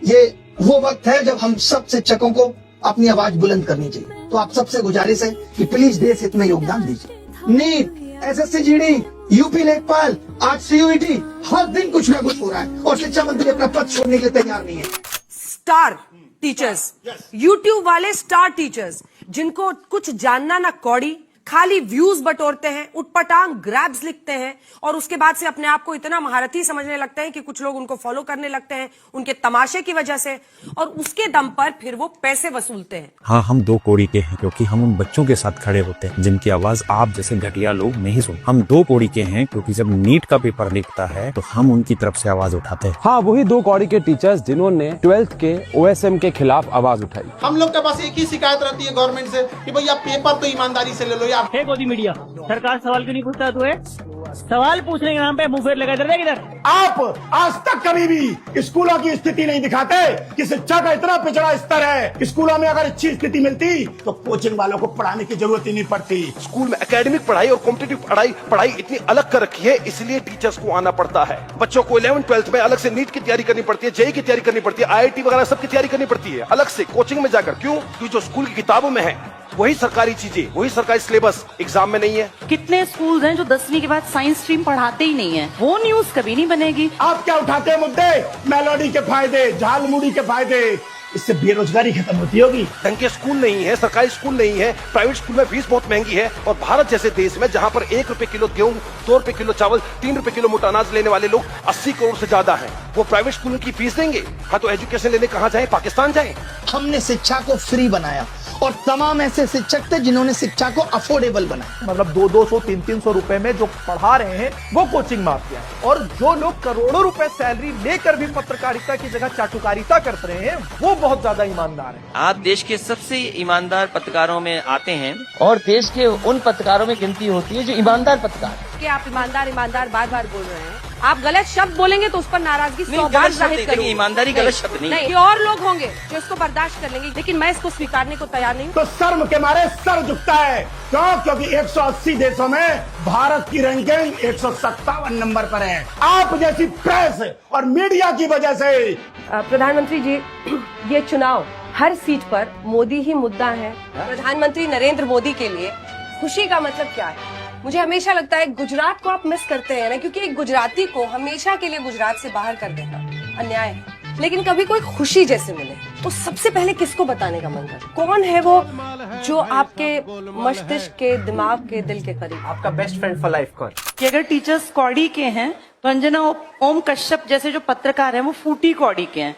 ये वो वक्त है जब हम सब शिक्षकों को अपनी आवाज बुलंद करनी चाहिए। तो आप सबसे गुजारिश है कि प्लीज देश हित में योगदान दीजिए। नीट, एसएससी जीडी, यूपी लेखपाल, आज सीयूईटी, हर दिन कुछ ना कुछ हो रहा है और शिक्षा मंत्री अपना पद छोड़ने के लिए तैयार नहीं है। स्टार टीचर्स, यूट्यूब वाले स्टार टीचर्स, जिनको कुछ जानना ना कौड़ी, खाली व्यूज बटोरते हैं, उटपटांग ग्रैब्स लिखते हैं और उसके बाद से अपने आप को इतना महारथी समझने लगते हैं कि कुछ लोग उनको फॉलो करने लगते हैं उनके तमाशे की वजह से, और उसके दम पर फिर वो पैसे वसूलते हैं। हाँ, हम दो कौड़ी के हैं क्योंकि हम उन बच्चों के साथ खड़े होते हैं जिनकी आवाज आप जैसे घटिया लोग नहीं सुन। हम दो कौड़ी के हैं क्योंकि जब नीट का पेपर लिखता है तो हम उनकी तरफ से आवाज उठाते हैं। हाँ, वही दो कौड़ी के टीचर्स जिन्होंने 12th के OSM के खिलाफ आवाज उठाई। हम लोग के पास एक ही शिकायत रहती है गवर्नमेंट से कि भैया पेपर तो ईमानदारी से ले लो यार। है गोदी मीडिया, सरकार सवाल क्यों नहीं पूछता? तू है सवाल पूछने के नाम पे मुंह फेर लगा इधर। आप आज तक कभी भी स्कूलों की स्थिति नहीं दिखाते कि शिक्षा का इतना पिछड़ा स्तर है। स्कूलों में अगर अच्छी स्थिति मिलती तो कोचिंग वालों को पढ़ाने की जरूरत ही नहीं पड़ती। स्कूल में एकेडमिक पढ़ाई और कॉम्पिटिटिव पढ़ाई इतनी अलग कर रखी है, इसलिए टीचर्स को आना पड़ता है। बच्चों को 11th 12th में अलग से नीट की तैयारी करनी पड़ती है, जेईई की तैयारी करनी पड़ती है, IIT वगैरह सबकी तैयारी करनी पड़ती है अलग से कोचिंग में जाकर। क्यों? क्योंकि जो स्कूल की किताबों में है वही सरकारी चीजें, वही सरकारी सिलेबस एग्जाम में नहीं है। कितने स्कूल्स हैं जो 10वीं के बाद साइंस स्ट्रीम पढ़ाते ही नहीं है? वो न्यूज कभी नहीं बनेगी। आप क्या उठाते हैं मुद्दे? मेलोडी के फायदे, झालमुड़ी के फायदे, इससे बेरोजगारी खत्म होती होगी। ढंग के स्कूल नहीं है, सरकारी स्कूल नहीं है, प्राइवेट स्कूल में फीस बहुत महंगी है। और भारत जैसे देश में जहां पर 1 रुपए किलो गेहूं, 2 रुपए किलो चावल, 3 रुपए किलो मोटा अनाज लेने वाले लोग 80 करोड़ से ज्यादा हैं, वो प्राइवेट स्कूलों की फीस देंगे? हाँ, तो एजुकेशन लेने कहाँ जाए? पाकिस्तान जाए? हमने शिक्षा को फ्री बनाया और तमाम ऐसे शिक्षक थे जिन्होंने शिक्षा को अफोर्डेबल बनाया। मतलब 200 300 रुपए में जो पढ़ा रहे हैं वो कोचिंग माफिया है, और जो लोग करोड़ों रुपए सैलरी लेकर भी पत्रकारिता की जगह चाटुकारिता करते रहे हैं वो बहुत ज्यादा ईमानदार है। आप देश के सबसे ईमानदार पत्रकारों में आते हैं और देश के उन पत्रकारों में गिनती होती है जो ईमानदार पत्रकार है। कि आप ईमानदार बार बोल रहे हैं। आप गलत शब्द बोलेंगे तो उस पर नाराजगी 100 बार जाहिर करूंगी। ईमानदारी गलत शब्द नहीं नहीं, और लोग होंगे जो इसको बर्दाश्त कर लेंगे, लेकिन मैं इसको स्वीकारने को तैयार नहीं हूँ। तो शर्म के मारे सर झुकता है। क्यों? क्योंकि 180 देशों में भारत की रैंकिंग 157 नंबर पर है। आप जैसी प्रेस और मीडिया की वजह से। प्रधानमंत्री जी, ये चुनाव हर सीट पर मोदी ही मुद्दा है। प्रधानमंत्री नरेंद्र मोदी के लिए खुशी का मतलब क्या है? मुझे हमेशा लगता है गुजरात को आप मिस करते हैं ना, क्योंकि एक गुजराती को हमेशा के लिए गुजरात से बाहर कर देना अन्याय है। लेकिन कभी कोई खुशी जैसे मिले तो सबसे पहले किसको बताने का मन करता? कौन है वो जो आपके मस्तिष्क के, दिमाग के, दिल के करीब? आपका बेस्ट फ्रेंड फॉर लाइफ कौन? कि अगर टीचर्स कौड़ी के हैं तो अंजना ओम कश्यप जैसे जो पत्रकार हैं वो फूटी कौड़ी के हैं।